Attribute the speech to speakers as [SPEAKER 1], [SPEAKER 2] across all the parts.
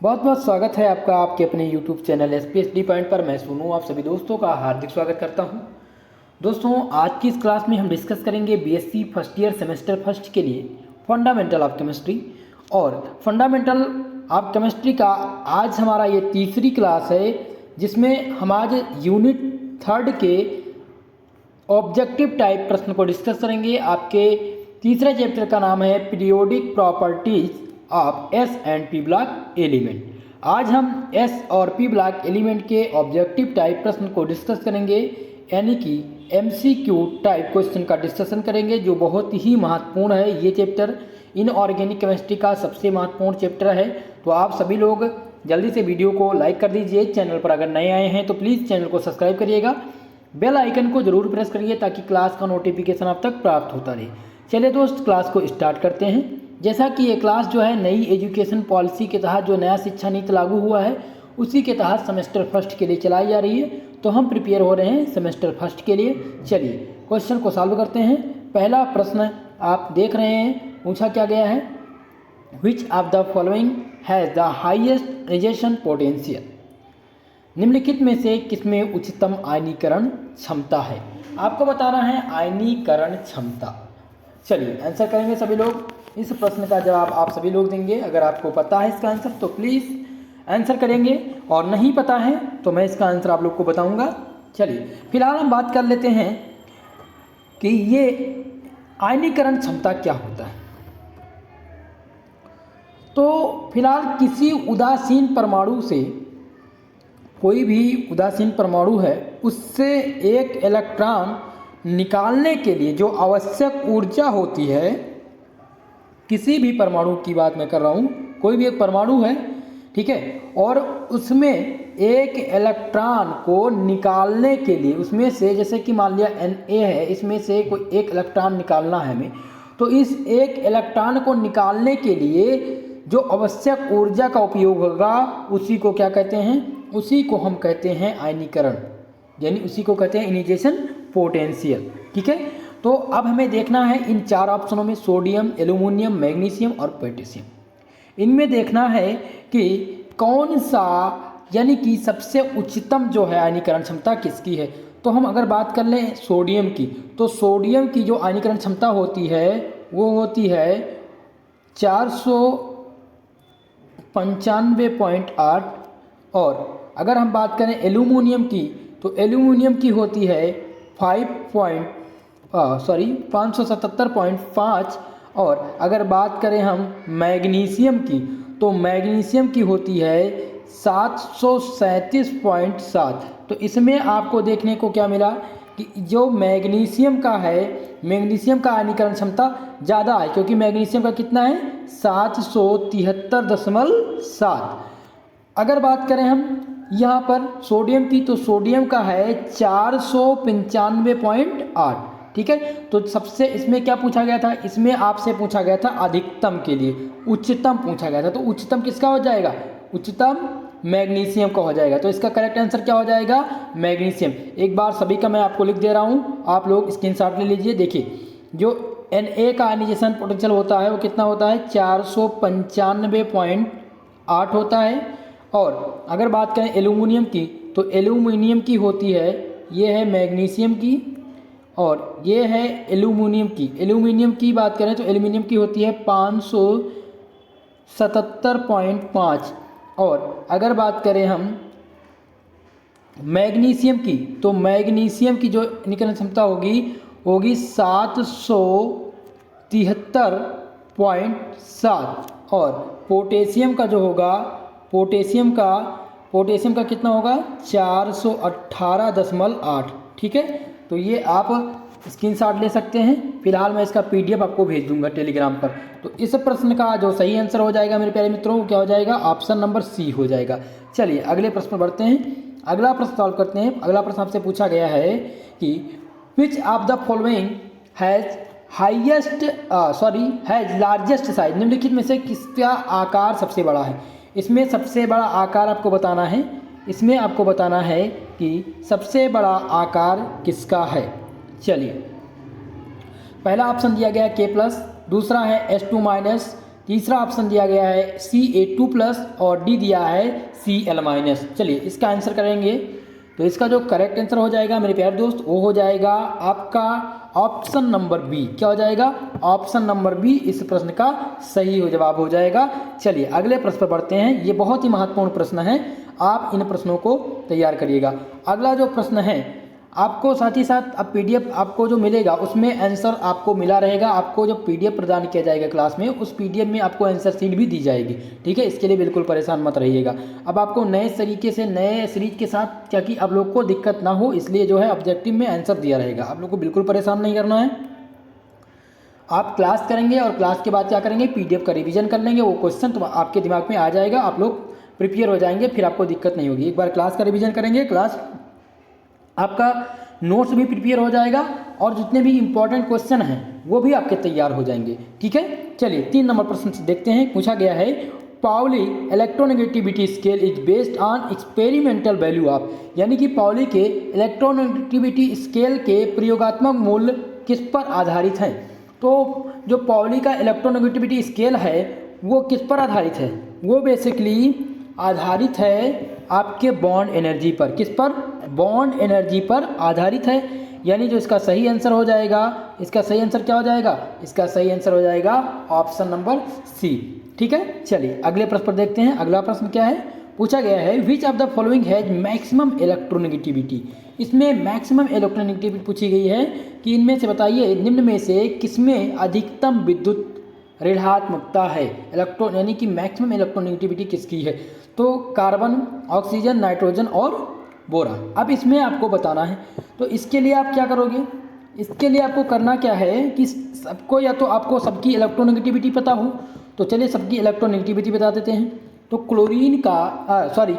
[SPEAKER 1] बहुत बहुत स्वागत है आपका आपके अपने YouTube चैनल एसपीएसडी पॉइंट पर। मैं सोनू आप सभी दोस्तों का हार्दिक स्वागत करता हूं। दोस्तों आज की इस क्लास में हम डिस्कस करेंगे BSc first year semester first के लिए फंडामेंटल ऑफ केमिस्ट्री। और फंडामेंटल ऑफ केमिस्ट्री का आज हमारा ये तीसरी क्लास है, जिसमें हम आज यूनिट थर्ड के ऑब्जेक्टिव टाइप प्रश्न को डिस्कस करेंगे। आपके तीसरे चैप्टर का नाम है periodic properties of S and P block element. आज हम एस और पी ब्लॉक एलिमेंट के ऑब्जेक्टिव टाइप प्रश्न को डिस्कस करेंगे, यानी कि एमसीक्यू टाइप क्वेश्चन का डिस्कशन करेंगे, जो बहुत ही महत्वपूर्ण है। ये चैप्टर इनऑर्गेनिक केमिस्ट्री का सबसे महत्वपूर्ण चैप्टर है। तो आप सभी लोग जल्दी से वीडियो को लाइक कर दीजिए। चैनल पर अगर नए आए हैं तो प्लीज़ चैनल को सब्सक्राइब करिएगा, बेल आइकन को जरूर प्रेस करिए ताकि क्लास का नोटिफिकेशन आप तक प्राप्त होता रहे। चलिए दोस्त, क्लास को स्टार्ट करते हैं। जैसा कि ये क्लास जो है नई एजुकेशन पॉलिसी के तहत जो नया शिक्षा नीति लागू हुआ है उसी के तहत सेमेस्टर फर्स्ट के लिए चलाई जा रही है। तो हम प्रिपेयर हो रहे हैं सेमेस्टर फर्स्ट के लिए। चलिए क्वेश्चन को सॉल्व करते हैं। पहला प्रश्न आप देख रहे हैं, पूछा क्या गया है, which of the following has the highest radiation potential. निम्नलिखित में से किसमें उच्चतम आयनीकरण क्षमता है। आपको बताना है आयनीकरण क्षमता। चलिए आंसर करेंगे सभी लोग। इस प्रश्न का जवाब आप सभी लोग देंगे। अगर आपको पता है इसका आंसर तो प्लीज़ आंसर करेंगे, और नहीं पता है तो मैं इसका आंसर आप लोग को बताऊंगा। चलिए फिलहाल हम बात कर लेते हैं कि ये आयनीकरण क्षमता क्या होता है। तो फिलहाल किसी उदासीन परमाणु से, कोई भी उदासीन परमाणु है, उससे एक इलेक्ट्रॉन निकालने के लिए जो आवश्यक ऊर्जा होती है, किसी भी परमाणु की बात मैं कर रहा हूँ, कोई भी एक परमाणु है, ठीक है, और उसमें एक इलेक्ट्रॉन को निकालने के लिए, उसमें से जैसे कि मान लिया Na है, इसमें से कोई एक इलेक्ट्रॉन निकालना है हमें, तो इस एक इलेक्ट्रॉन को निकालने के लिए जो आवश्यक ऊर्जा का उपयोग होगा उसी को क्या कहते हैं, उसी को हम कहते हैं आयनीकरण, यानी उसी को कहते हैं इनिशिएशन पोटेंशियल। ठीक है, तो अब हमें देखना है इन चार ऑप्शनों में, सोडियम, एल्यूमिनियम, मैग्नीशियम और पोटेशियम, इनमें देखना है कि कौन सा, यानी कि सबसे उच्चतम जो है आयनीकरण क्षमता किसकी है। तो हम अगर बात कर लें सोडियम की, तो सोडियम की जो आयनीकरण क्षमता होती है वो होती है 495.8। और अगर हम बात करें एल्यूमिनियम की, तो एल्यूमिनियम की होती है 577.5। और अगर बात करें हम मैग्नीशियम की, तो मैग्नीशियम की होती है 737.7। तो इसमें आपको देखने को क्या मिला कि जो मैग्नीशियम का है, मैग्नीशियम का आयनीकरण क्षमता ज़्यादा है, क्योंकि मैग्नीशियम का कितना है 773.7। अगर बात करें हम यहाँ पर सोडियम की, तो सोडियम का है 495.8। ठीक है, तो सबसे इसमें क्या पूछा गया था, इसमें आपसे पूछा गया था अधिकतम के लिए, उच्चतम पूछा गया था। तो उच्चतम किसका हो जाएगा, उच्चतम मैग्नीशियम का हो जाएगा। तो इसका करेक्ट आंसर क्या हो जाएगा, मैग्नीशियम। एक बार सभी का मैं आपको लिख दे रहा हूँ, आप लोग स्क्रीनशॉट ले लीजिए। देखिए जो Na का आयनीजेशन पोटेंशियल होता है वो कितना होता है 495.8 होता है। और अगर बात करें एल्यूमिनियम की, तो एल्यूमिनियम की होती है, ये है मैग्नीशियम की और ये है एल्यूमिनियम की। एल्यूमिनियम की बात करें तो एल्यूमिनियम की होती है 577.5। और अगर बात करें हम मैग्नीशियम की, तो मैग्नीशियम की जो निकलन क्षमता होगी 773.7। और पोटेशियम का जो होगा, पोटेशियम का कितना होगा 418.8। ठीक है, तो ये आप स्क्रीनशॉट ले सकते हैं। फिलहाल मैं इसका PDF आपको भेज दूंगा टेलीग्राम पर। तो इस प्रश्न का जो सही आंसर हो जाएगा मेरे प्यारे मित्रों, क्या हो जाएगा, ऑप्शन नंबर सी हो जाएगा। चलिए अगले प्रश्न पर बढ़ते हैं, अगला प्रश्न सॉल्व करते हैं। अगला प्रश्न आपसे पूछा गया है कि which of the following has largest size. निम्नलिखित में से किसका आकार सबसे बड़ा है। इसमें सबसे बड़ा आकार आपको बताना है, इसमें आपको बताना है कि सबसे बड़ा आकार किसका है। चलिए पहला ऑप्शन दिया गया है K+, दूसरा है H2-, तीसरा ऑप्शन दिया गया है Ca2+ और डी दिया है Cl-। चलिए इसका आंसर करेंगे, तो इसका जो करेक्ट आंसर हो जाएगा मेरे प्यारे दोस्त वो हो जाएगा आपका ऑप्शन नंबर बी। क्या हो जाएगा? ऑप्शन नंबर बी इस प्रश्न का सही हो जवाब हो जाएगा। चलिए अगले प्रश्न पर बढ़ते हैं। ये बहुत ही महत्वपूर्ण प्रश्न है, आप इन प्रश्नों को तैयार करिएगा। अगला जो प्रश्न है आपको साथ ही साथ अब पीडीएफ आपको जो मिलेगा उसमें आंसर आपको मिला रहेगा। आपको जो पीडीएफ प्रदान किया जाएगा क्लास में, उस पीडीएफ में आपको आंसर शीट भी दी जाएगी। ठीक है, इसके लिए बिल्कुल परेशान मत रहिएगा। अब आपको नए तरीके से नए सीरीज के साथ, क्या कि आप लोग को दिक्कत ना हो इसलिए जो है ऑब्जेक्टिव में आंसर दिया रहेगा। आप लोग को बिल्कुल परेशान नहीं करना है। आप क्लास करेंगे और क्लास के बाद क्या करेंगे, पीडीएफ का रिवीजन कर लेंगे। वो क्वेश्चन तो आपके दिमाग में आ जाएगा, आप लोग प्रिपेयर हो जाएंगे, फिर आपको दिक्कत नहीं होगी। एक बार क्लास का रिवीजन करेंगे, क्लास आपका नोट्स भी प्रिपेयर हो जाएगा और जितने भी इंपॉर्टेंट क्वेश्चन हैं वो भी आपके तैयार हो जाएंगे। ठीक है, चलिए 3 नंबर प्रश्न से देखते हैं। पूछा गया है Pauli electronegativity scale is based on experimental value of, यानी कि पाउली के इलेक्ट्रोनेगेटिविटी स्केल के प्रयोगात्मक मूल्य किस पर आधारित हैं। तो जो पाउली का इलेक्ट्रोनेगेटिविटी स्केल है वो किस पर आधारित है? वो बेसिकली आधारित है आपके बॉन्ड एनर्जी पर। किस पर? बॉन्ड एनर्जी पर आधारित है। यानी जो इसका सही आंसर हो जाएगा, इसका सही आंसर क्या हो जाएगा? इसका सही आंसर हो जाएगा ऑप्शन नंबर सी। ठीक है, चलिए अगले प्रश्न पर देखते हैं। अगला प्रश्न क्या है? पूछा गया है which of the following has maximum electronegativity. इसमें मैक्सिमम इलेक्ट्रोनेगेटिविटी पूछी गई है कि इनमें से बताइए निम्न में से किसमें अधिकतम विद्युत ऋणात्मकता है। इलेक्ट्रॉन यानी कि मैक्सिमम इलेक्ट्रोनेगेटिविटी किसकी है? तो कार्बन, ऑक्सीजन, नाइट्रोजन और बोरान। अब इसमें आपको बताना है, तो इसके लिए आप क्या करोगे? इसके लिए आपको करना क्या है कि सबको, या तो आपको सबकी इलेक्ट्रोनेगेटिविटी पता हो, तो चलिए सबकी इलेक्ट्रोनेगेटिविटी बता देते हैं। तो क्लोरीन का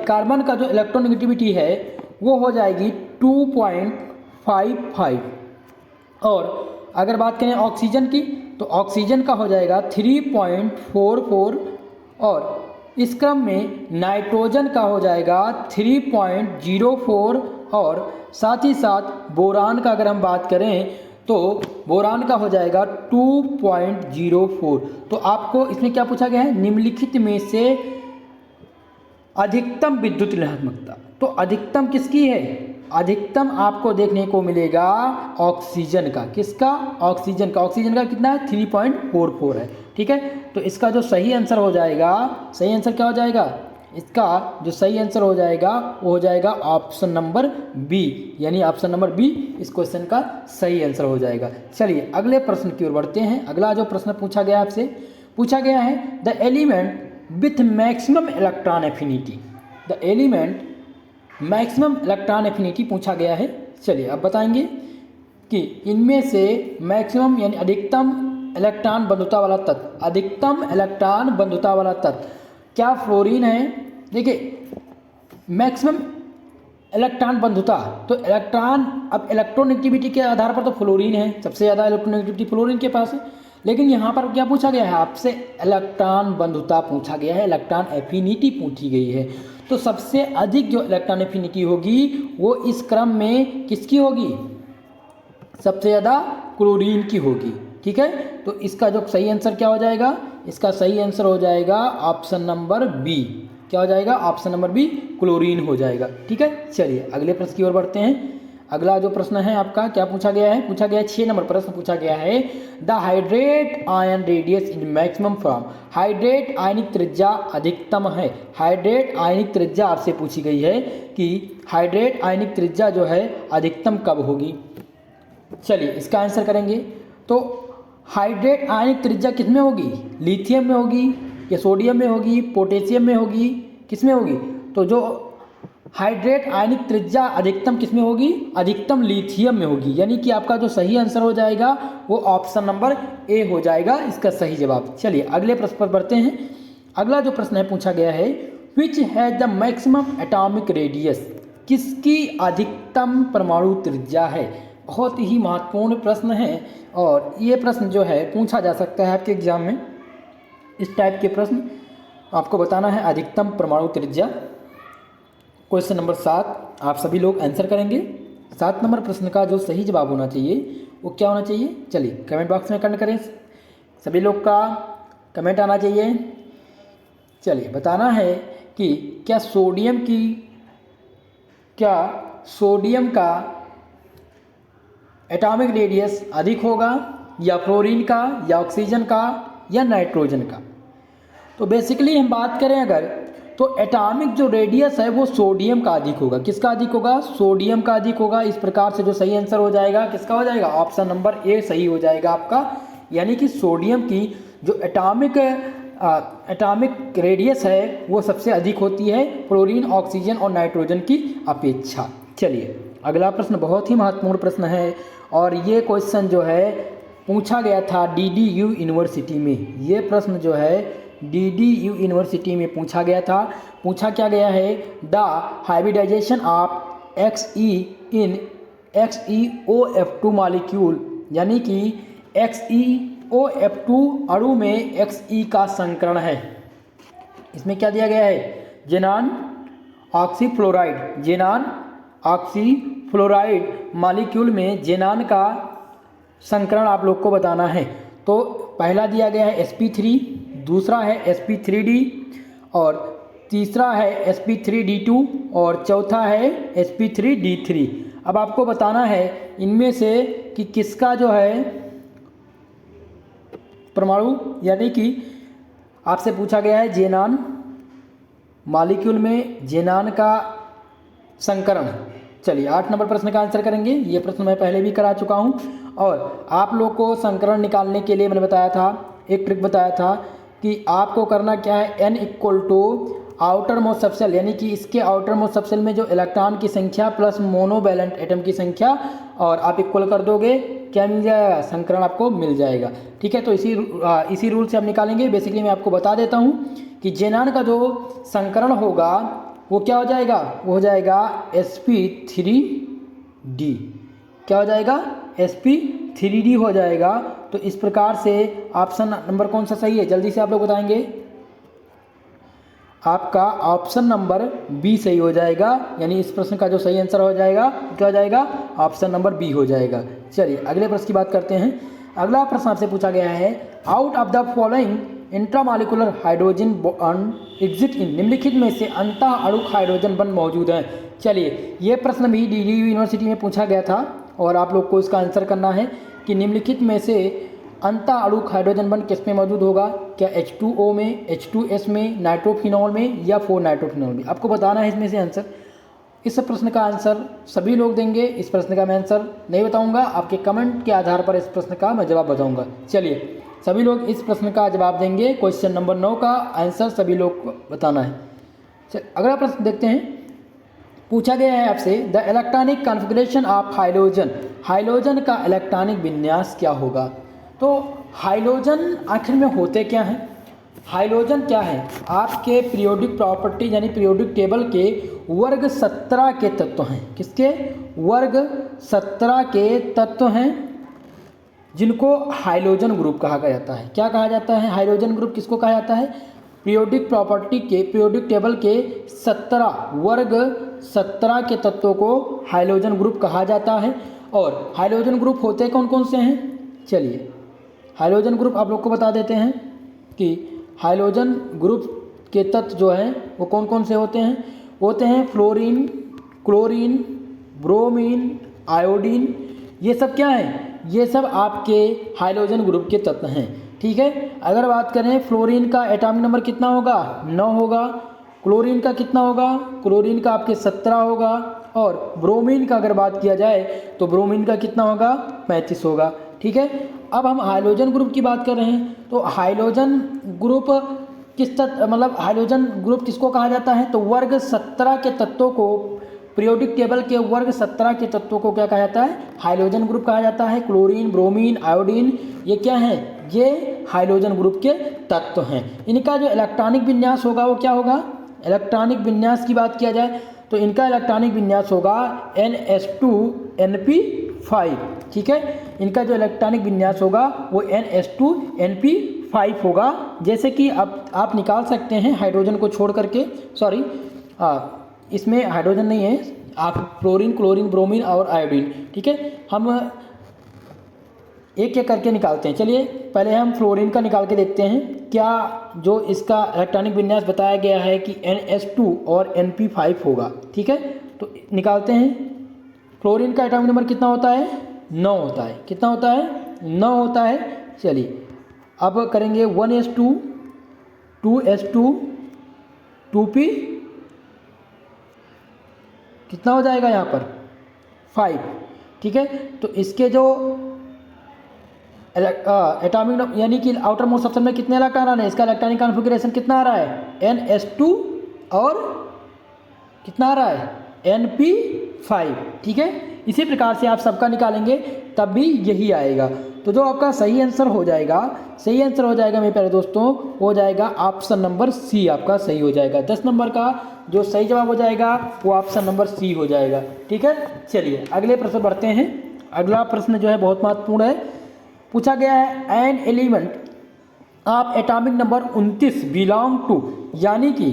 [SPEAKER 1] कार्बन का जो इलेक्ट्रोनेगेटिविटी है वो हो जाएगी 2.55। और अगर बात करें ऑक्सीजन की, तो ऑक्सीजन का हो जाएगा 3.44 और इस क्रम में नाइट्रोजन का हो जाएगा 3.04 और साथ ही साथ बोरान का अगर हम बात करें तो बोरान का हो जाएगा 2.04। तो आपको इसमें क्या पूछा गया है? निम्नलिखित में से अधिकतम विद्युत ऋणात्मकता। तो अधिकतम किसकी है? अधिकतम आपको देखने को मिलेगा ऑक्सीजन का। किसका? ऑक्सीजन का। ऑक्सीजन का कितना है? 3.44 है। ठीक है, तो इसका जो सही आंसर हो जाएगा, सही आंसर क्या हो जाएगा? इसका जो सही आंसर हो जाएगा वो हो जाएगा ऑप्शन नंबर बी, यानी ऑप्शन नंबर बी इस क्वेश्चन का सही आंसर हो जाएगा। चलिए अगले प्रश्न की ओर बढ़ते हैं। अगला जो प्रश्न पूछा गया आपसे, पूछा गया है the element with maximum electron affinity. The element maximum electron affinity पूछा गया है। चलिए अब बताएंगे कि इनमें से मैक्सिमम यानी अधिकतम इलेक्ट्रॉन बंधुता वाला तत्व, अधिकतम इलेक्ट्रॉन बंधुता वाला तत्व क्या फ्लोरीन है? देखिए मैक्सिमम इलेक्ट्रॉन बंधुता, तो इलेक्ट्रॉन, अब इलेक्ट्रोनेगेटिविटी के आधार पर तो फ्लोरीन है, सबसे ज़्यादा इलेक्ट्रोनेगेटिविटी फ्लोरीन के पास है। लेकिन यहाँ पर क्या पूछा गया है आपसे? इलेक्ट्रॉन बंधुता पूछा गया है, इलेक्ट्रॉन एफिनिटी पूछी गई है। तो सबसे अधिक जो इलेक्ट्रॉन एफिनिटी होगी वो इस क्रम में किसकी होगी? सबसे ज़्यादा क्लोरीन की होगी। ठीक है, तो इसका जो सही आंसर क्या हो जाएगा? इसका सही आंसर हो जाएगा ऑप्शन नंबर बी। क्या हो जाएगा? ऑप्शन नंबर बी, क्लोरीन हो जाएगा। ठीक है, चलिए अगले प्रश्न की ओर बढ़ते हैं। अगला जो प्रश्न है आपका क्या पूछा गया है? पूछा गया है 6 नंबर प्रश्न पूछा गया है the hydrate ion radius is maximum from. Hydrate आयनिक त्रिज्या अधिकतम है। हाइड्रेट आयनिक त्रिज्या आपसे पूछी गई है कि हाइड्रेट आयनिक त्रिज्या जो है अधिकतम कब होगी। चलिए इसका आंसर करेंगे। तो हाइड्रेट आयनिक त्रिज्या किस में होगी? लिथियम में होगी या सोडियम में होगी, पोटेशियम में होगी, किस में होगी? तो जो हाइड्रेट आयनिक त्रिज्या अधिकतम किस में होगी? अधिकतम लिथियम में होगी। यानी कि आपका जो सही आंसर हो जाएगा वो ऑप्शन नंबर ए हो जाएगा इसका सही जवाब। चलिए अगले प्रश्न पर बढ़ते हैं। अगला जो प्रश्न है पूछा गया है which has the maximum atomic radius. किसकी अधिकतम परमाणु त्रिज्या है? बहुत ही महत्वपूर्ण प्रश्न है और ये प्रश्न जो है पूछा जा सकता है आपके एग्जाम में। इस टाइप के प्रश्न आपको बताना है अधिकतम परमाणु त्रिज्या। क्वेश्चन नंबर 7 आप सभी लोग आंसर करेंगे। 7 नंबर प्रश्न का जो सही जवाब होना चाहिए वो क्या होना चाहिए? चलिए कमेंट बॉक्स में कमेंट करें। सभी लोग का कमेंट आना चाहिए। चलिए बताना है कि क्या सोडियम का एटॉमिक रेडियस अधिक होगा, या फ्लोरीन का, या ऑक्सीजन का, या नाइट्रोजन का। तो बेसिकली हम बात करें अगर, तो एटॉमिक जो रेडियस है वो सोडियम का अधिक होगा। किसका अधिक होगा? सोडियम का अधिक होगा। इस प्रकार से जो सही आंसर हो जाएगा किसका हो जाएगा? ऑप्शन नंबर ए सही हो जाएगा आपका। यानी कि सोडियम की जो एटॉमिक रेडियस है वो सबसे अधिक होती है फ्लोरीन, ऑक्सीजन और नाइट्रोजन की अपेक्षा। चलिए अगला प्रश्न बहुत ही महत्वपूर्ण प्रश्न है, और ये क्वेश्चन जो है पूछा गया था DDU यूनिवर्सिटी में। ये प्रश्न जो है DDU यूनिवर्सिटी में पूछा गया था। पूछा क्या गया है? The hybridization of Xe in XeOF2 molecule, यानी कि XeOF2 अणु में Xe का संकरण है। इसमें क्या दिया गया है? जेनान ऑक्सीफ्लोराइड मॉलिक्यूल में जेनान का संकरण आप लोग को बताना है। तो पहला दिया गया है sp3, दूसरा है sp3d, और तीसरा है sp3d2, और चौथा है sp3d3। अब आपको बताना है इनमें से कि किसका जो है परमाणु, यानी कि आपसे पूछा गया है जेनान मॉलिक्यूल में जेनान का संकरण। चलिए 8 नंबर प्रश्न का आंसर करेंगे। ये प्रश्न मैं पहले भी करा चुका हूँ, और आप लोग को संकरण निकालने के लिए मैंने बताया था, एक ट्रिक बताया था कि आपको करना क्या है, n equal to outer most subshell, यानी कि इसके आउटर मोस्ट सबसेल में जो इलेक्ट्रॉन की संख्या प्लस मोनोवैलेंट एटम की संख्या, और आप इक्वल कर दोगे, क्या मिल जाएगा? संकरण आपको मिल जाएगा। ठीक है, तो इसी रूल से आप निकालेंगे। बेसिकली मैं आपको बता देता हूँ कि जेनान का जो संकरण होगा वो क्या हो जाएगा? वो हो जाएगा sp3d। क्या हो जाएगा? sp3d हो जाएगा। तो इस प्रकार से ऑप्शन नंबर कौन सा सही है, जल्दी से आप लोग बताएंगे। आपका ऑप्शन नंबर बी सही हो जाएगा, यानी इस प्रश्न का जो सही आंसर हो जाएगा क्या हो जाएगा? ऑप्शन नंबर बी हो जाएगा। चलिए अगले प्रश्न की बात करते हैं। अगला प्रश्न आपसे पूछा गया है, out of the following intramolecular hydrogen bond exit in, निम्नलिखित में से अंतः अणुक हाइड्रोजन बंध मौजूद हैं। चलिए ये प्रश्न भी DDU यूनिवर्सिटी में पूछा गया था, और आप लोग को इसका आंसर करना है कि निम्नलिखित में से अंतः अणुक हाइड्रोजन बंध किस में मौजूद होगा? क्या H2O में, H2S में, नाइट्रोफिनॉल में, या 4 नाइट्रोफिनॉल में? आपको बताना है इसमें से आंसर। इस प्रश्न का आंसर सभी लोग देंगे। इस प्रश्न का मैं आंसर नहीं बताऊंगा, आपके कमेंट के आधार पर इस प्रश्न का मैं जवाब बताऊंगा। चलिए सभी लोग इस प्रश्न का जवाब देंगे। क्वेश्चन नंबर 9 का आंसर सभी लोग को बताना है। चलिए अगला प्रश्न देखते हैं। पूछा गया है आपसे, the electronic configuration of hydrogen, hydrogen का इलेक्ट्रॉनिक विन्यास क्या होगा? तो हाइड्रोजन आखिर में होते क्या हैं? हाइड्रोजन क्या है? आपके पीरियोडिक प्रॉपर्टी यानी पीरियोडिक टेबल के वर्ग 17 के तत्व हैं। किसके? वर्ग 17 के तत्व हैं, जिनको हाइड्रोजन ग्रुप कहा जाता है। क्या कहा जाता है? हाइड्रोजन ग्रुप किसको कहा जाता है? पीरियोडिक प्रॉपर्टी के पीरियोडिक टेबल के 17 वर्ग 17 के तत्वों को हाइड्रोजन ग्रुप कहा जाता है। और हाइड्रोजन ग्रुप होते कौन कौन से हैं? चलिए हाइड्रोजन ग्रुप आप लोग को बता देते हैं कि हाइड्रोजन ग्रुप के तत्व जो हैं वो कौन कौन से होते हैं। होते हैं फ्लोरीन, क्लोरीन, ब्रोमीन, आयोडीन। ये सब क्या हैं? ये सब आपके हाइड्रोजन ग्रुप के तत्व हैं। ठीक है, अगर बात करें फ्लोरीन का एटॉमिक नंबर कितना होगा? 9 होगा। क्लोरीन का कितना होगा? क्लोरीन का आपके 17 होगा। और ब्रोमीन का अगर बात किया जाए तो ब्रोमीन का कितना होगा? 35 होगा। ठीक है, अब हम हाइड्रोजन ग्रुप की बात कर रहे हैं, तो हाइड्रोजन ग्रुप किस मतलब हाइड्रोजन ग्रुप किसको कहा जाता है? तो वर्ग 17 के तत्वों को, पीरियोडिक टेबल के वर्ग 17 के तत्वों को क्या कहा जाता है? हाइड्रोजन ग्रुप कहा जाता है। क्लोरीन, ब्रोमीन, आयोडीन, ये क्या हैं? ये हाइड्रोजन ग्रुप के तत्व हैं। इनका जो इलेक्ट्रॉनिक विन्यास होगा वो क्या होगा? इलेक्ट्रॉनिक विन्यास की बात किया जाए तो इनका इलेक्ट्रॉनिक विन्यास होगा NS2Np5। ठीक है, इनका जो इलेक्ट्रॉनिक विन्यास होगा वो NS2Np5 होगा। जैसे कि अब आप निकाल सकते हैं हाइड्रोजन को छोड़ करके, सॉरी इसमें हाइड्रोजन नहीं है, आप फ्लोरीन, क्लोरीन, ब्रोमीन और आयोडीन। ठीक है, हम एक एक करके निकालते हैं। चलिए पहले हम फ्लोरीन का निकाल के देखते हैं। क्या जो इसका इलेक्ट्रॉनिक विन्यास बताया गया है कि NH2 और NP5 होगा, ठीक है। तो निकालते हैं। फ्लोरीन का एटॉमिक नंबर कितना होता है? 9 होता है। कितना होता है? 9 होता है। चलिए अब करेंगे 1s2 2s2 2p, कितना हो जाएगा यहाँ पर? 5, ठीक है। तो इसके जो एटॉमिक नंबर यानी कि आउटर मोस्ट सबसेट में कितने इलेक्ट्रॉन आ रहे हैं? इसका इलेक्ट्रॉनिक कॉन्फ़िगरेशन कितना आ रहा है? NS2 और कितना आ रहा है? NP5, ठीक है। इसी प्रकार से आप सबका निकालेंगे तब भी यही आएगा। तो जो आपका सही आंसर हो जाएगा, सही आंसर हो जाएगा मेरे प्यारे दोस्तों, हो जाएगा ऑप्शन नंबर सी आपका सही हो जाएगा। 10 नंबर का जो सही जवाब हो जाएगा वो ऑप्शन नंबर सी हो जाएगा, ठीक है। चलिए अगले प्रश्न बढ़ते हैं। अगला प्रश्न जो है बहुत महत्वपूर्ण है। पूछा गया है an element of atomic number 29 belong to, यानी कि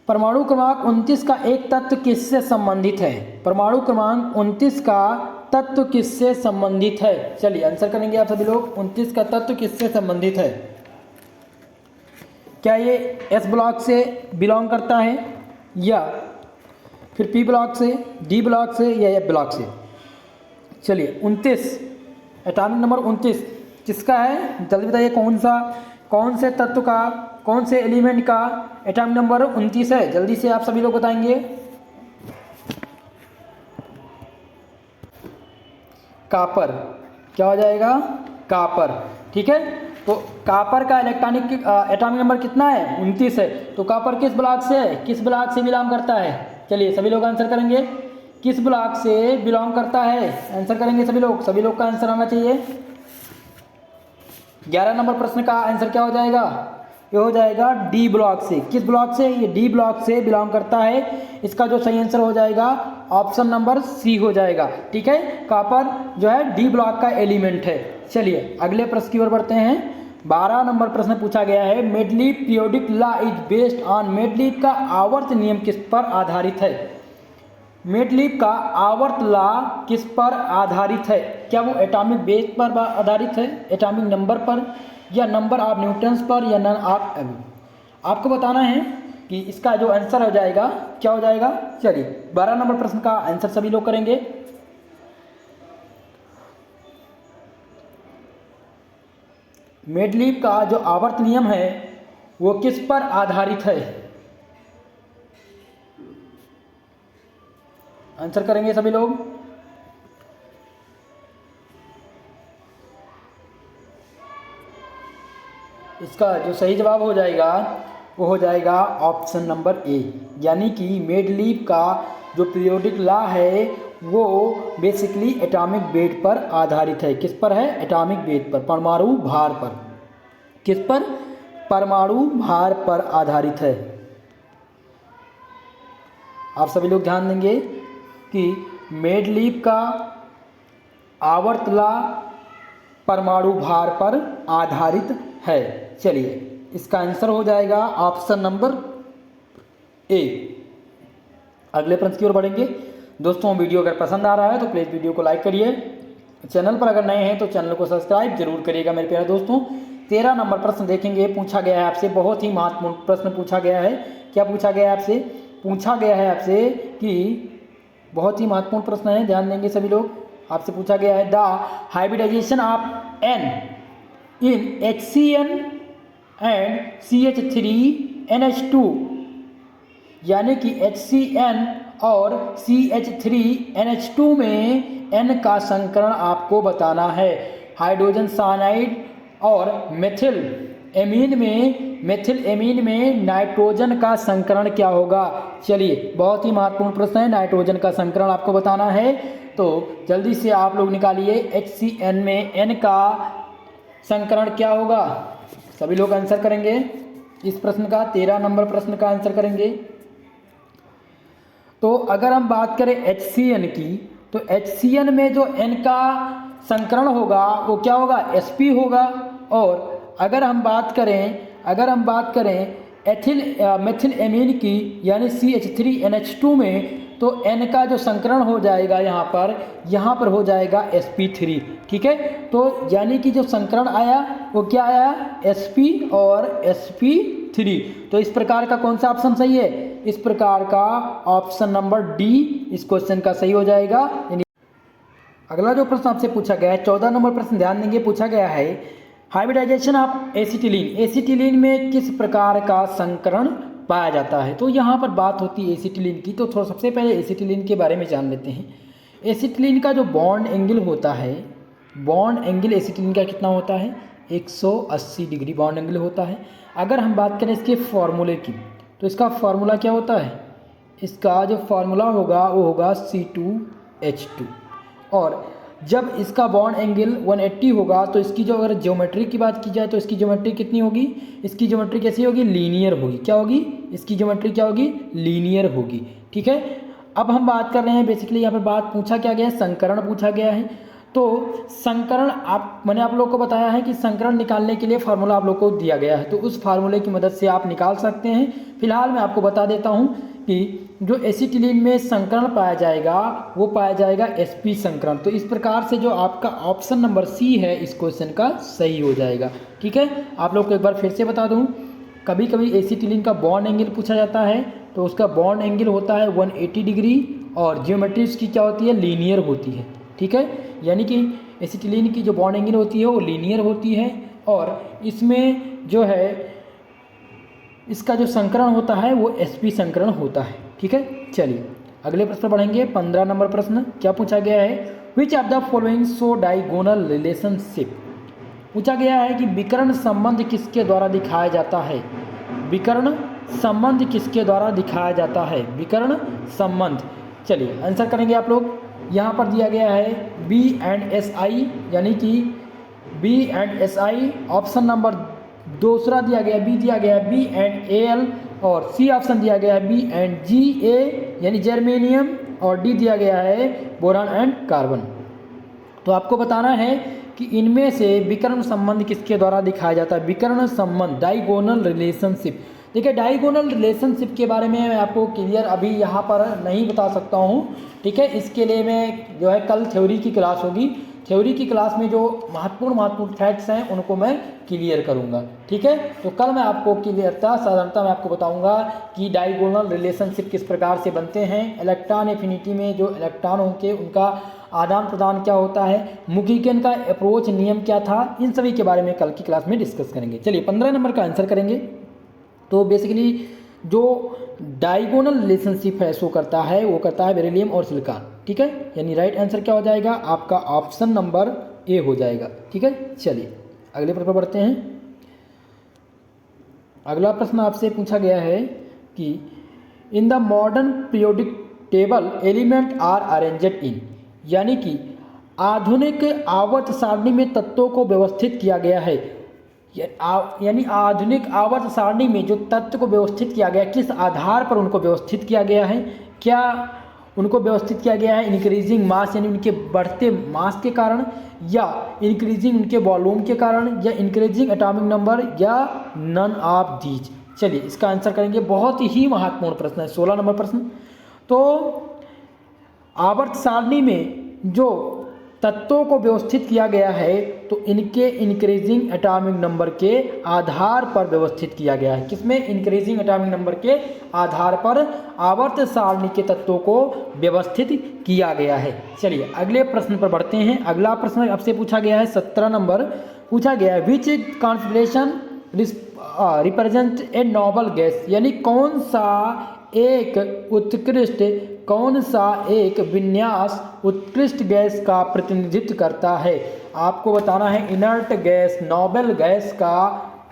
[SPEAKER 1] परमाणु क्रमांक 29 का एक तत्व किससे संबंधित है? परमाणु क्रमांक 29 का तत्व किससे संबंधित है? चलिए आंसर करेंगे आप सभी लोग। 29 का तत्व किससे संबंधित है? क्या ये एस ब्लॉक से बिलोंग करता है, या फिर पी ब्लॉक से, डी ब्लॉक से, या एफ ब्लॉक से? चलिए 29 एटॉमिक नंबर 29 किसका है? जल्दी बताइए कौन से तत्व का, कौन से एलिमेंट का एटॉमिक नंबर 29 है? जल्दी से आप सभी लोग बताएंगे। कापर। क्या हो जाएगा? कापर, ठीक है। तो कापर का इलेक्ट्रॉनिक एटॉमिक नंबर कितना है? 29 है। तो कापर किस ब्लॉक से है, किस ब्लॉक से बिलोंग करता है? चलिए सभी लोग आंसर करेंगे। किस ब्लॉक से बिलोंग करता है? आंसर करेंगे सभी लोग का आंसर आना चाहिए। 11 नंबर प्रश्न का आंसर क्या हो जाएगा? ये हो जाएगा डी ब्लॉक से। किस ब्लॉक से? ये डी ब्लॉक से बिलोंग करता है। इसका जो सही आंसर हो जाएगा ऑप्शन नंबर सी हो जाएगा, ठीक है। कापर जो है डी ब्लॉक का एलिमेंट है। चलिए अगले प्रश्न की ओर बढ़ते हैं। 12 नंबर प्रश्न पूछा गया है Mendeleev periodic law is based on. Mendeleev का आवर्त नियम किस पर आधारित है? मेडलीफ का आवर्त लॉ किस पर आधारित है? क्या वो एटॉमिक बेस पर आधारित है, एटॉमिक नंबर पर, या नंबर ऑफ न्यूटन्स पर, या नन ऑफ एबव? आपको बताना है कि इसका जो आंसर हो जाएगा क्या हो जाएगा। चलिए 12 नंबर प्रश्न का आंसर सभी लोग करेंगे। मेडलीफ का जो आवर्त नियम है वो किस पर आधारित है? आंसर करेंगे सभी लोग। इसका जो सही जवाब हो जाएगा वो हो जाएगा ऑप्शन नंबर ए, यानी कि मेडलीफ का जो पीरियोडिक लॉ है वो बेसिकली एटॉमिक वेट पर आधारित है। किस पर है? एटॉमिक वेट पर, परमाणु भार पर। किस पर? परमाणु भार पर आधारित है। आप सभी लोग ध्यान देंगे कि मेडलीफ का आवर्त लॉ परमाणु भार पर आधारित है। चलिए इसका आंसर हो जाएगा ऑप्शन नंबर ए। अगले प्रश्न की ओर बढ़ेंगे। दोस्तों वीडियो अगर पसंद आ रहा है तो प्लीज़ वीडियो को लाइक करिए। चैनल पर अगर नए हैं तो चैनल को सब्सक्राइब जरूर करिएगा मेरे प्यारे दोस्तों। 13 नंबर प्रश्न देखेंगे। पूछा गया है आपसे, बहुत ही महत्वपूर्ण प्रश्न पूछा गया है। क्या पूछा गया है आपसे? पूछा गया है आपसे कि बहुत ही महत्वपूर्ण प्रश्न है, ध्यान देंगे सभी लोग। आपसे पूछा गया है the hybridization of N in HCN and CH3NH2, यानी कि HCN और CH3NH2 में N का संकरण आपको बताना है। हाइड्रोजन साइनाइड और मेथिल एमीन में नाइट्रोजन का संकरण क्या होगा? चलिए बहुत ही महत्वपूर्ण प्रश्न है, नाइट्रोजन का संकरण आपको बताना है। तो जल्दी से आप लोग निकालिए HCN में N का संकरण क्या होगा? सभी लोग आंसर करेंगे इस प्रश्न का। 13 नंबर प्रश्न का आंसर करेंगे। तो अगर हम बात करें HCN की, तो HCN में जो N का संकरण होगा वो क्या होगा? Sp होगा। और अगर हम बात करें मेथिल एमीन की, यानी CH3NH2 में, तो N का जो संकरण हो जाएगा यहाँ पर हो जाएगा sp3। ठीक है, तो यानी कि जो संकरण आया वो क्या आया, sp और sp3। तो इस प्रकार का कौन सा ऑप्शन सही है, इस प्रकार का ऑप्शन नंबर डी इस क्वेश्चन का सही हो जाएगा। अगला जो प्रश्न आपसे पूछा गया है 14 नंबर प्रश्न ध्यान देंगे, पूछा गया है हाइब्रिडाइजेशन ऑफ एसिटिलीन, एसिटिलीन में किस प्रकार का संकरण पाया जाता है। तो यहाँ पर बात होती है एसिटिलीन की, तो थोड़ा सबसे पहले एसिटिलीन के बारे में जान लेते हैं। एसिटिलीन का जो बॉन्ड एंगल होता है, बॉन्ड एंगल एसिटिलीन का कितना होता है, 180 डिग्री बॉन्ड एंगल होता है। अगर हम बात करें इसके फॉर्मूले की, तो इसका फॉर्मूला क्या होता है, इसका जो फॉर्मूला होगा वो होगा C2H2। और जब इसका बॉन्ड एंगल 180 होगा तो इसकी जो अगर ज्योमेट्री की बात की जाए तो इसकी ज्योमेट्री कितनी होगी, इसकी ज्योमेट्री कैसी होगी, लीनियर होगी। क्या होगी, इसकी ज्योमेट्री क्या होगी, लीनियर होगी। ठीक है, अब हम बात कर रहे हैं बेसिकली यहाँ पर बात पूछा क्या गया है, संकरण पूछा गया है। तो संकरण मैंने आप लोग को बताया है कि संकरण निकालने के लिए फार्मूला आप लोग को दिया गया है, तो उस फार्मूले की मदद से आप निकाल सकते हैं। फिलहाल मैं आपको बता देता हूँ कि जो एसिटिलीन में संकरण पाया जाएगा वो पाया जाएगा sp संकरण। तो इस प्रकार से जो आपका ऑप्शन नंबर सी है इस क्वेश्चन का सही हो जाएगा। ठीक है, आप लोग को एक बार फिर से बता दूं, कभी कभी एसिटिलीन का बॉन्ड एंगल पूछा जाता है तो उसका बॉन्ड एंगल होता है 180 डिग्री और ज्योमेट्री उसकी क्या होती है, लीनियर होती है। ठीक है, यानी कि एसिटिलीन की जो बॉन्ड एंगल होती है वो लीनियर होती है और इसमें जो है इसका जो संकरण होता है वो sp संकरण होता है। ठीक है, चलिए अगले प्रश्न पढ़ेंगे। 15 नंबर प्रश्न क्या पूछा गया है, which of the following show diagonal relationship. पूछा गया है कि विकर्ण संबंध किसके द्वारा दिखाया जाता है, विकर्ण संबंध किसके द्वारा दिखाया जाता है, विकर्ण संबंध। चलिए आंसर करेंगे आप लोग। यहाँ पर दिया गया है B एंड SI, यानी कि B and SI। Option number दूसरा दिया गया B दिया गया B एंड AL और C ऑप्शन दिया गया है B एंड GA यानी जर्मेनियम और D दिया गया है बोरान एंड कार्बन। तो आपको बताना है कि इनमें से विकर्ण संबंध किसके द्वारा दिखाया जाता है, विकर्ण संबंध डायगोनल रिलेशनशिप। देखिए डायगोनल रिलेशनशिप के बारे में मैं आपको क्लियर अभी यहाँ पर नहीं बता सकता हूँ। ठीक है, इसके लिए मैं जो है कल थ्योरी की क्लास होगी, थ्योरी की क्लास में जो महत्वपूर्ण फैक्ट्स हैं उनको मैं क्लियर करूंगा। ठीक है, तो कल मैं आपको क्लियरता साधारणता मैं आपको बताऊंगा कि डायगोनल रिलेशनशिप किस प्रकार से बनते हैं, इलेक्ट्रॉन एफिनिटी में जो इलेक्ट्रॉन होंगे उनका आदान प्रदान क्या होता है, मुकीकन का अप्रोच नियम क्या था, इन सभी के बारे में कल की क्लास में डिस्कस करेंगे। चलिए 15 नंबर का आंसर करेंगे। तो बेसिकली जो डायगोनल रिलेशनशिप है शो करता है वो करता है बेरिलियम और सिलिकॉन। ठीक है, यानी राइट आंसर क्या हो जाएगा, आपका ऑप्शन नंबर ए हो जाएगा। ठीक है, चलिए अगले प्रश्न पर बढ़ते हैं। अगला प्रश्न आपसे पूछा गया है कि in the modern periodic table element are arranged in, यानी कि आधुनिक आवर्त सारणी में तत्वों को व्यवस्थित किया गया है, यानी आधुनिक आवर्त सारणी में जो तत्व को व्यवस्थित किया गया किस आधार पर उनको व्यवस्थित किया गया है, क्या उनको व्यवस्थित किया गया है इंक्रीजिंग मास यानी उनके बढ़ते मास के कारण, या इंक्रीजिंग उनके वॉल्यूम के कारण, या इंक्रीजिंग एटॉमिक नंबर, या नन ऑफ दीज। चलिए इसका आंसर करेंगे, बहुत ही महत्वपूर्ण प्रश्न है 16 नंबर प्रश्न। तो आवर्त सारणी में जो तत्वों को व्यवस्थित किया गया है तो इनके इंक्रीजिंग एटॉमिक नंबर के आधार पर व्यवस्थित किया गया है। किसमें, इंक्रीजिंग एटॉमिक नंबर के आधार पर आवर्त सारणी के तत्वों को व्यवस्थित किया गया है। चलिए अगले प्रश्न पर बढ़ते हैं। अगला प्रश्न आपसे पूछा गया है 17 नंबर पूछा गया है which configuration represent a noble gas, यानी कौन सा एक विन्यास उत्कृष्ट गैस का प्रतिनिधित्व करता है। आपको बताना है इनर्ट गैस, नोबल गैस का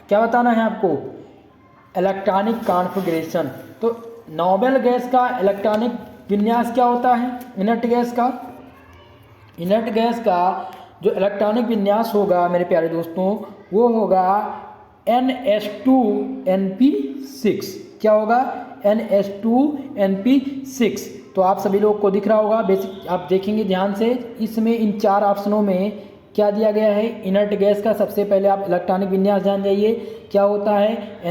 [SPEAKER 1] क्या बताना है आपको, इलेक्ट्रॉनिक कॉन्फ़िगरेशन। तो नोबल गैस का इलेक्ट्रॉनिक विन्यास क्या होता है, इनर्ट गैस का जो इलेक्ट्रॉनिक विन्यास होगा मेरे प्यारे दोस्तों वो होगा NH2NP6। क्या होगा, NH2NP6। तो आप सभी लोग को दिख रहा होगा, बेसिक आप देखेंगे ध्यान से, इसमें इन 4 ऑप्शनों में क्या दिया गया है, इनर्ट गैस का सबसे पहले आप इलेक्ट्रॉनिक विन्यास जान जाइए क्या होता है,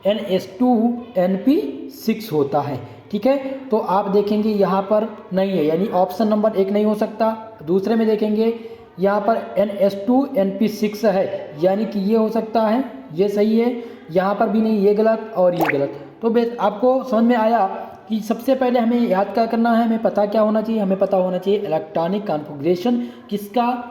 [SPEAKER 1] NH2NP6 होता है। ठीक है। तो आप देखेंगे यहाँ पर नहीं है, यानी ऑप्शन नंबर 1 नहीं हो सकता। दूसरे में देखेंगे यहाँ पर NH2 NP6 है, यानी कि ये हो सकता है, ये सही है। यहाँ पर भी नहीं, ये गलत और ये गलत। तो बेस आपको समझ में आया कि सबसे पहले हमें याद क्या करना है, हमें पता क्या होना चाहिए, हमें पता होना चाहिए इलेक्ट्रॉनिक कॉन्फ़िगरेशन किसका,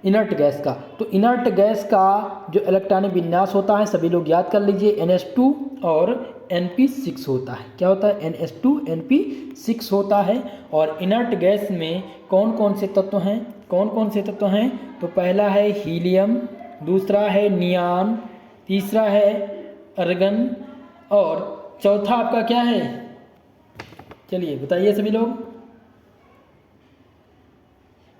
[SPEAKER 1] इनर्ट गैस का। तो इनर्ट गैस का जो इलेक्ट्रॉनिक विन्यास होता है सभी लोग याद कर लीजिए, NH2 और NP6 होता है। क्या होता है, NH2 NP6 होता है। और इनर्ट गैस में कौन कौन से तत्व हैं, कौन कौन से तत्व हैं, तो पहला है हीलियम, दूसरा है नियान, तीसरा है अर्गन और चौथा आपका क्या है, चलिए बताइए सभी लोग,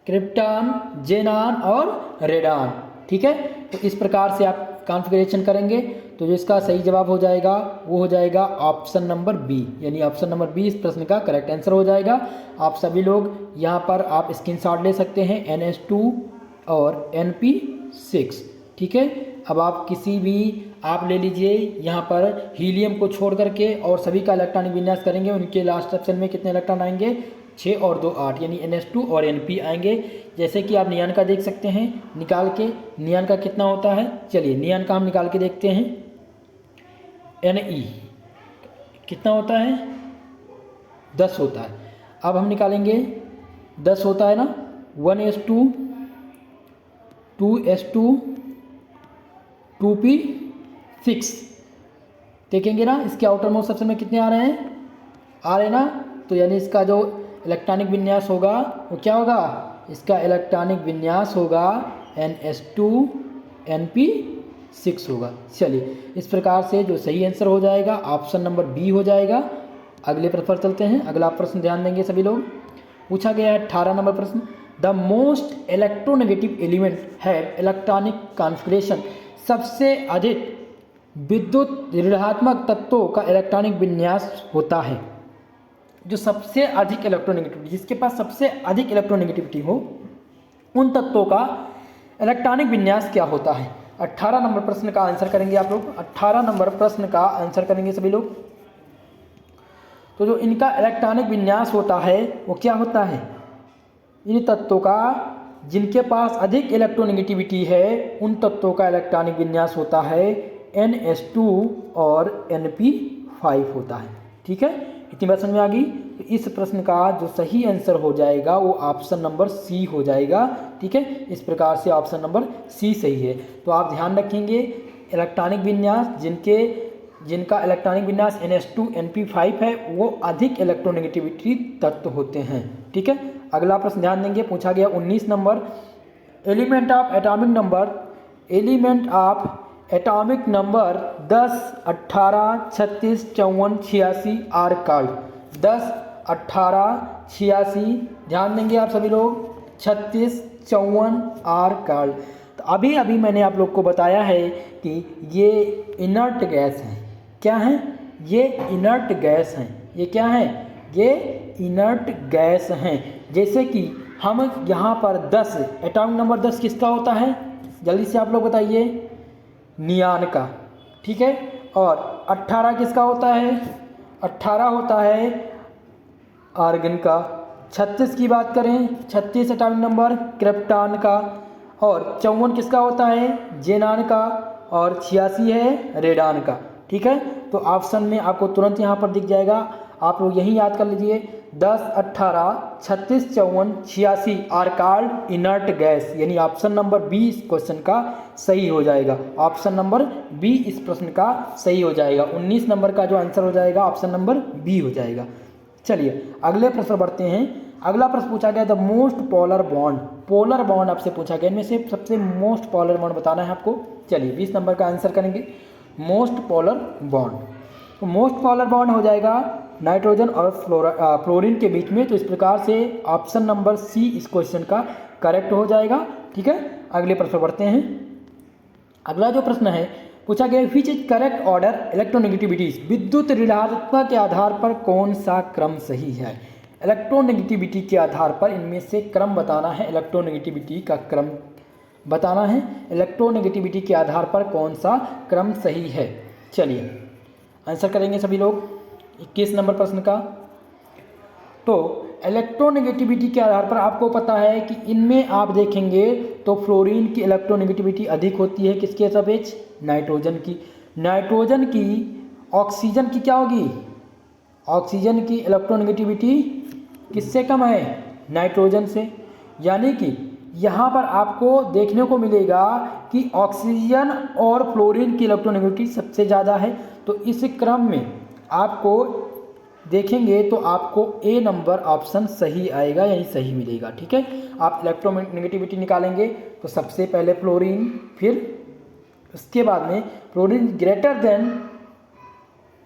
[SPEAKER 1] क्रिप्टॉन, जेनान और रेडान। ठीक है। तो इस प्रकार से आप कॉन्फ़िगरेशन करेंगे तो जो इसका सही जवाब हो जाएगा वो हो जाएगा ऑप्शन नंबर बी, यानी ऑप्शन नंबर बी इस प्रश्न का करेक्ट आंसर हो जाएगा। आप सभी लोग यहाँ पर आप स्क्रीनशॉट ले सकते हैं NH2 और NP6। ठीक है। अब आप किसी भी आप ले लीजिए यहाँ पर हीलियम को छोड़ करके और सभी का इलेक्ट्रॉनिक विन्यास करेंगे, उनके लास्ट ऑप्शन में कितने इलेक्ट्रॉन आएंगे, 6 और 2 8, यानी NH2 और NP आएंगे। जैसे कि आप नियान का देख सकते हैं निकाल के, नियान का कितना होता है, चलिए नियान का हम निकाल के देखते हैं। Ne कितना होता है, 10 होता है। अब हम निकालेंगे 10 होता है ना, 1s2 2s2 2p6 देखेंगे ना, इसके आउटर मोस्ट ऑप्शन में कितने आ रहे हैं, आ रहे हैं ना। तो यानी इसका जो इलेक्ट्रॉनिक विन्यास होगा वो क्या होगा, इसका इलेक्ट्रॉनिक विन्यास होगा NH2 NP6 होगा। चलिए इस प्रकार से जो सही आंसर हो जाएगा ऑप्शन नंबर बी हो जाएगा। अगले प्रश्न पर चलते हैं। अगला प्रश्न ध्यान देंगे सभी लोग, पूछा गया है 18 नंबर प्रश्न, द मोस्ट इलेक्ट्रोनेगेटिव एलिमेंट है इलेक्ट्रॉनिक कॉन्फ़िगरेशन, सबसे अधिक विद्युत ऋणात्मक तत्वों का इलेक्ट्रॉनिक विन्यास होता है। जो सबसे अधिक इलेक्ट्रोनेगेटिविटी, जिसके पास सबसे अधिक इलेक्ट्रोनेगेटिविटी हो, उन तत्वों का इलेक्ट्रॉनिक विन्यास क्या होता है। 18 नंबर प्रश्न का आंसर करेंगे आप लोग, 18 नंबर प्रश्न का आंसर करेंगे सभी लोग। तो जो इनका इलेक्ट्रॉनिक विन्यास होता है वो क्या होता है, इन तत्वों का जिनके पास अधिक इलेक्ट्रोनेगेटिविटी है उन तत्वों का इलेक्ट्रॉनिक विन्यास होता है NH2 और NP5 होता है। ठीक है, इतनी बात समझ में आ गई। तो इस प्रश्न का जो सही आंसर हो जाएगा वो ऑप्शन नंबर सी हो जाएगा। ठीक है, इस प्रकार से ऑप्शन नंबर सी सही है। तो आप ध्यान रखेंगे इलेक्ट्रॉनिक विन्यास जिनका इलेक्ट्रॉनिक विन्यास NH2 NP5 है वो अधिक इलेक्ट्रोनेगेटिविटी तत्व होते हैं। ठीक है, अगला प्रश्न ध्यान देंगे, पूछा गया 19 number, element of atomic number 10 18 36 54 86 are called. 10 18 86 ध्यान देंगे आप सभी लोग, 36 54 आर कॉल्ड। तो अभी अभी मैंने आप लोग को बताया है कि ये इनर्ट गैस हैं। क्या हैं ये, इनर्ट गैस हैं। ये क्या है, ये इनर्ट गैस हैं। जैसे कि हम यहाँ पर 10 एटॉमिक नंबर 10 किसका होता है, जल्दी से आप लोग बताइए, नियान का। ठीक है, और 18 किसका होता है, 18 होता है आर्गन का। 36 की बात करें, 36 एटॉमिक नंबर क्रिप्टॉन का। और 54 किसका होता है, जेनान का। और 86 है रेडान का। ठीक है, तो ऑप्शन में आपको तुरंत यहाँ पर दिख जाएगा, आप लोग यही याद कर लीजिए, 10 18 36 54 86 आर कॉल्ड इनर्ट गैस, यानी ऑप्शन नंबर बी इस क्वेश्चन का सही हो जाएगा। ऑप्शन नंबर बी इस प्रश्न का सही हो जाएगा। 19 नंबर का जो आंसर हो जाएगा ऑप्शन नंबर बी हो जाएगा। चलिए अगले प्रश्न बढ़ते हैं। अगला प्रश्न पूछा गया the most polar bond, polar bond आपसे पूछा गया, इनमें से सबसे मोस्ट पोलर बॉन्ड बताना है आपको। चलिए 20 नंबर का आंसर करेंगे, मोस्ट पोलर बॉन्ड। तो मोस्ट पोलर बॉन्ड हो जाएगा नाइट्रोजन और फ्लोरीन के बीच में। तो इस प्रकार से ऑप्शन नंबर सी इस क्वेश्चन का करेक्ट हो जाएगा। ठीक है, अगले प्रश्न बढ़ते हैं। अगला जो प्रश्न है पूछा गया which is correct order electronegativities, विद्युत ऋणात्मकता के आधार पर कौन सा क्रम सही है। इलेक्ट्रोनेगेटिविटी के आधार पर इनमें से क्रम बताना है, इलेक्ट्रोनेगेटिविटी का क्रम बताना है, इलेक्ट्रोनेगेटिविटी के आधार पर कौन सा क्रम सही है। चलिए आंसर करेंगे सभी लोग 21 नंबर प्रश्न का। तो इलेक्ट्रोनेगेटिविटी के आधार पर आपको पता है कि इनमें आप देखेंगे तो फ्लोरीन की इलेक्ट्रोनेगेटिविटी अधिक होती है किसके सापेक्ष, नाइट्रोजन की। नाइट्रोजन की ऑक्सीजन की क्या होगी, ऑक्सीजन की इलेक्ट्रोनेगेटिविटी किससे कम है, नाइट्रोजन से। यानी कि यहाँ पर आपको देखने को मिलेगा कि ऑक्सीजन और फ्लोरीन की इलेक्ट्रोनेगेटिविटी सबसे ज़्यादा है। तो इस क्रम में आपको देखेंगे तो आपको ए नंबर ऑप्शन सही आएगा, यानी सही मिलेगा। ठीक है, आप इलेक्ट्रोनेगेटिविटी निकालेंगे तो सबसे पहले फ्लोरीन, फिर उसके बाद में fluorine greater than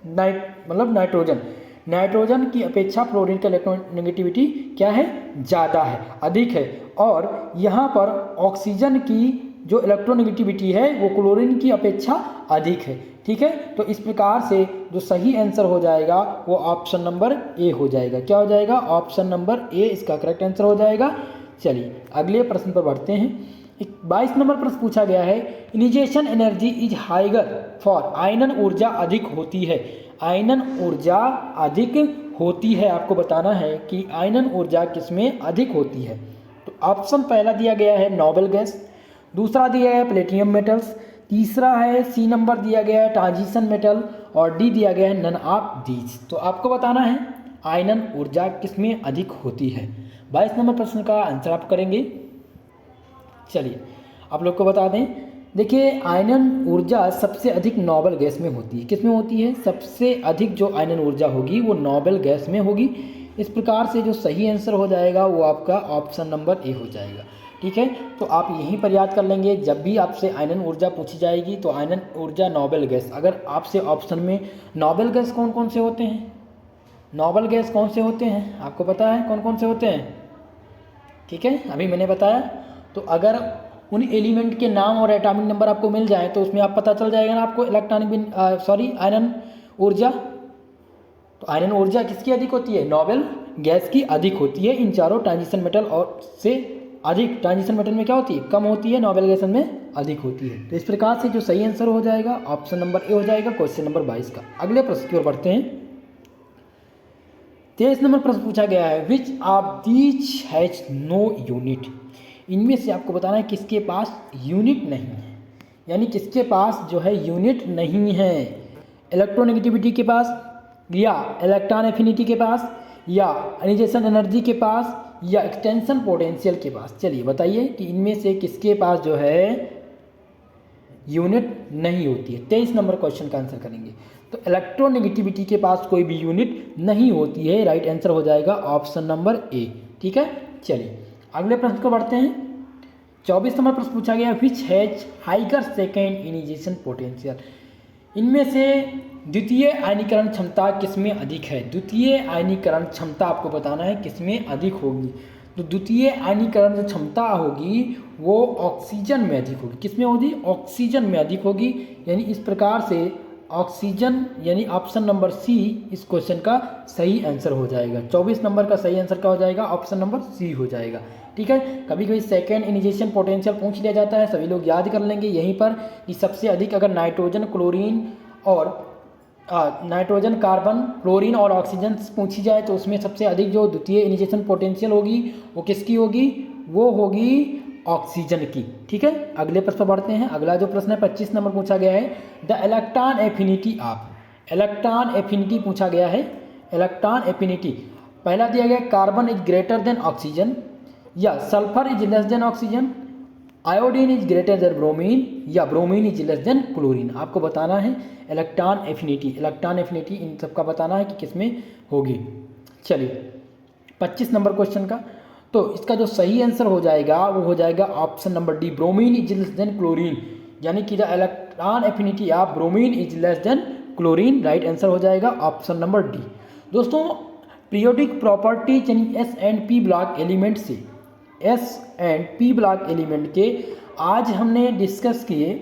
[SPEAKER 1] nitrogen. Nitrogen की अपेक्षा फ्लोरीन का इलेक्ट्रोनेगेटिविटी क्या है, ज़्यादा है, अधिक है। और यहाँ पर ऑक्सीजन की जो इलेक्ट्रोनेगेटिविटी है वो क्लोरीन की अपेक्षा अधिक है। ठीक है, तो इस प्रकार से जो सही आंसर हो जाएगा वो ऑप्शन नंबर ए हो जाएगा। क्या हो जाएगा, ऑप्शन नंबर ए इसका करेक्ट आंसर हो जाएगा। चलिए अगले प्रश्न पर बढ़ते हैं। 22 नंबर प्रश्न पूछा गया है, initiation energy is higher for, आयनन ऊर्जा अधिक होती है। आयनन ऊर्जा अधिक होती है, आपको बताना है कि आयनन ऊर्जा किसमें अधिक होती है। तो ऑप्शन पहला दिया गया है नोबल गैस, दूसरा दिया है प्लेटिनियम मेटल्स, तीसरा है सी नंबर दिया गया है ट्रांजिशन मेटल, और डी दिया गया है नन ऑफ दीज। तो आपको बताना है आयनन ऊर्जा किसमें अधिक होती है। 22 नंबर प्रश्न का आंसर आप करेंगे। चलिए आप लोग को बता दें, देखिए आयनन ऊर्जा सबसे अधिक नोबल गैस में होती है। किस में होती है, सबसे अधिक जो आयनन ऊर्जा होगी वो नोबल गैस में होगी। इस प्रकार से जो सही आंसर हो जाएगा वो आपका ऑप्शन नंबर ए हो जाएगा। ठीक है, तो आप यहीं पर याद कर लेंगे, जब भी आपसे आयनन ऊर्जा पूछी जाएगी तो आयनन ऊर्जा नोबल गैस, अगर आपसे ऑप्शन में नोबल गैस कौन कौन से होते हैं, नोबल गैस कौन से होते हैं आपको पता है कौन कौन से होते हैं। ठीक है, अभी मैंने बताया। तो अगर उन एलिमेंट के नाम और एटॉमिक नंबर आपको मिल जाए तो उसमें आप पता चल जाएगा ना आपको आयनन ऊर्जा। तो आयनन ऊर्जा किसकी अधिक होती है, नोबल गैस की अधिक होती है। इन चारों ट्रांजिशन मेटल और से अधिक, ट्रांजिशन मेटल में क्या होती है, कम होती है, नोबल गैस में अधिक होती है। तो इस प्रकार से जो सही आंसर हो जाएगा ऑप्शन नंबर ए हो जाएगा क्वेश्चन नंबर 22 का। अगले प्रश्न की ओर बढ़ते हैं। 23 नंबर प्रश्न पूछा गया है, which of these has no unit. इनमें से आपको बताना है किसके पास यूनिट नहीं है, यानी किसके पास जो है यूनिट नहीं है। इलेक्ट्रोनेगेटिविटी के पास, या इलेक्ट्रॉन एफिनिटी के पास, या आयनाइजेशन एनर्जी के पास, या एक्सटेंशन पोटेंशियल के पास। चलिए बताइए कि इनमें से किसके पास जो है यूनिट नहीं होती है। 23 नंबर क्वेश्चन का आंसर करेंगे। तो इलेक्ट्रोनेगेटिविटी के पास कोई भी यूनिट नहीं होती है, राइट आंसर हो जाएगा ऑप्शन नंबर ए। ठीक है, चलिए अगले प्रश्न को बढ़ते हैं। 24 नंबर प्रश्न पूछा गया, which has higher second initiation potential. इनमें से द्वितीय आयनीकरण क्षमता किसमें अधिक है। द्वितीय आयनीकरण क्षमता आपको बताना है किसमें अधिक होगी। तो द्वितीय आयनीकरण जो क्षमता होगी वो ऑक्सीजन में अधिक होगी। किसमें होगी, ऑक्सीजन में अधिक होगी। यानी इस प्रकार से ऑक्सीजन, यानी ऑप्शन नंबर सी इस क्वेश्चन का सही आंसर हो जाएगा। 24 नंबर का सही आंसर क्या हो जाएगा, ऑप्शन नंबर सी हो जाएगा। ठीक है, कभी कभी सेकेंड इनिशिएशन पोटेंशियल पूछ लिया जाता है, सभी लोग याद कर लेंगे यहीं पर कि सबसे अधिक अगर नाइट्रोजन, क्लोरीन और नाइट्रोजन, कार्बन, फ्लोरीन और ऑक्सीजन पूछी जाए तो उसमें सबसे अधिक जो द्वितीय इनिशिएशन पोटेंशियल होगी वो किसकी होगी, वो होगी ऑक्सीजन की। ठीक है, अगले प्रश्न पर बढ़ते हैं। अगला जो प्रश्न है 25 नंबर पूछा गया है, the electron affinity of. Electron affinity पूछा गया है। इलेक्ट्रॉन एफिनिटी पहला दिया गया, carbon is greater than oxygen, या sulphur is less than oxygen, iodine is greater than bromine, या bromine is less than chlorine. आपको बताना है इलेक्ट्रॉन एफिनिटी। इलेक्ट्रॉन एफिनिटी इन सबका बताना है कि किसमें होगी। चलिए 25 नंबर क्वेश्चन का, तो इसका जो सही आंसर हो जाएगा वो हो जाएगा option number D, bromine is less than chlorine. यानी कि the electron affinity of bromine is less than chlorine, right answer हो जाएगा ऑप्शन नंबर डी। दोस्तों पीरियोडिक प्रॉपर्टीज यानी S and P block element से, S and P block element के आज हमने डिस्कस किए।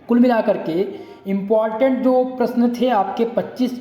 [SPEAKER 1] कुल मिलाकर के इम्पॉर्टेंट जो प्रश्न थे आपके 25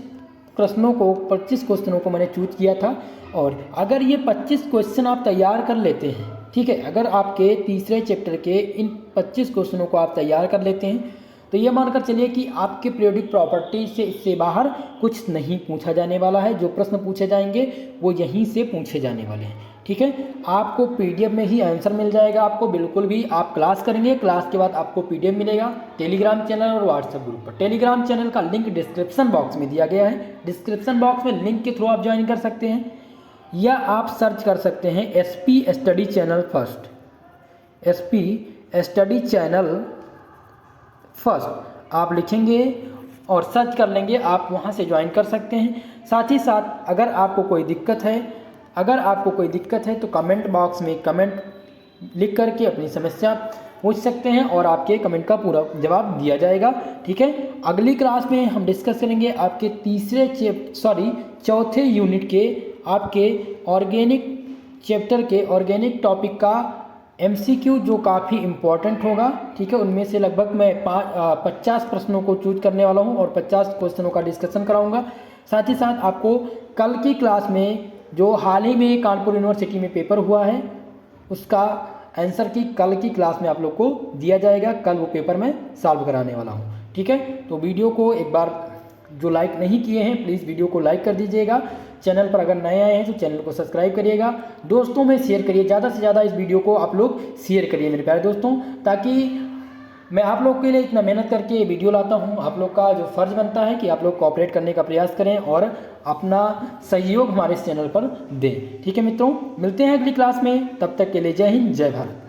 [SPEAKER 1] क्वेश्चनों को मैंने चूज किया था। और अगर ये 25 क्वेश्चन आप तैयार कर लेते हैं, ठीक है, अगर आपके तीसरे चैप्टर के इन 25 क्वेश्चनों को आप तैयार कर लेते हैं तो ये मानकर चलिए कि आपके पीरियोडिक प्रॉपर्टी से इससे बाहर कुछ नहीं पूछा जाने वाला है। जो प्रश्न पूछे जाएंगे वो यहीं से पूछे जाने वाले हैं, ठीक है। आपको पीडीएफ में ही आंसर मिल जाएगा। आपको बिल्कुल भी, आप क्लास करेंगे, क्लास के बाद आपको पीडीएफ मिलेगा टेलीग्राम चैनल और व्हाट्सएप ग्रुप पर। टेलीग्राम चैनल का लिंक डिस्क्रिप्शन बॉक्स में दिया गया है। डिस्क्रिप्शन बॉक्स में लिंक के थ्रू आप ज्वाइन कर सकते हैं, या आप सर्च कर सकते हैं SP study channel first, SP study channel first आप लिखेंगे और सर्च कर लेंगे, आप वहां से ज्वाइन कर सकते हैं। साथ ही साथ अगर आपको कोई दिक्कत है तो कमेंट बॉक्स में कमेंट लिख करके अपनी समस्या पूछ सकते हैं और आपके कमेंट का पूरा जवाब दिया जाएगा, ठीक है। अगली क्लास में हम डिस्कस करेंगे आपके चौथे यूनिट के आपके ऑर्गेनिक चैप्टर के ऑर्गेनिक टॉपिक का एमसीक्यू, जो काफ़ी इम्पॉर्टेंट होगा, ठीक है। उनमें से लगभग मैं 50 प्रश्नों को चूज करने वाला हूं और 50 क्वेश्चनों का डिस्कशन कराऊंगा। साथ ही साथ आपको कल की क्लास में जो हाल ही में कानपुर यूनिवर्सिटी में पेपर हुआ है उसका आंसर की कल की क्लास में आप लोग को दिया जाएगा। कल वो पेपर मैं सॉल्व कराने वाला हूँ, ठीक है। तो वीडियो को एक बार, जो लाइक नहीं किए हैं प्लीज़ वीडियो को लाइक कर दीजिएगा। चैनल पर अगर नए आए हैं तो चैनल को सब्सक्राइब करिएगा, दोस्तों में शेयर करिए, ज़्यादा से ज़्यादा इस वीडियो को आप लोग शेयर करिए मेरे प्यारे दोस्तों, ताकि मैं आप लोग के लिए इतना मेहनत करके ये वीडियो लाता हूँ। आप लोग का जो फ़र्ज़ बनता है कि आप लोग कोऑपरेट करने का प्रयास करें और अपना सहयोग हमारे इस चैनल पर दें, ठीक है मित्रों। मिलते हैं अगली क्लास में, तब तक के लिए जय हिंद जय भारत।